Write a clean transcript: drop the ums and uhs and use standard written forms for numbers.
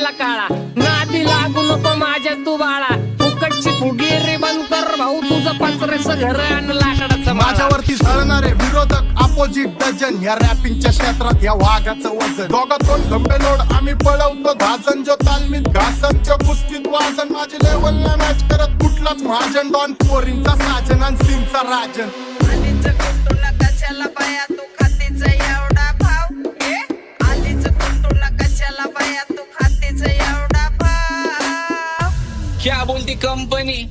झाला काळा. नादी लागू नको माझ्या तू बाळा, फुकटची फुगीरी बंद कर भाऊ, तुझं पत्र्याचं घर आणि लाकडाचं. माझ्यावरती झळणारे विरोधक अपोजिट डजन, या रॅपिंगच्या क्षेत्रात या वाघाचं वजन. दोघातून खंबे लोड आम्ही पळवतो धाजन, जो तालमीत घासनच्या कुस्तीत वाजन. माझी लेवल नाही मॅच करत कुठलाच महाजन, डॉन पोरींचा साजन आणि सिंगचा राजन. आलीच कुटून कशाला बाया तू खातीच एवढा भाव, आलीच कुटून कशाला बाया तू खातीच एवढा भाव. क्या बोलती कंपनी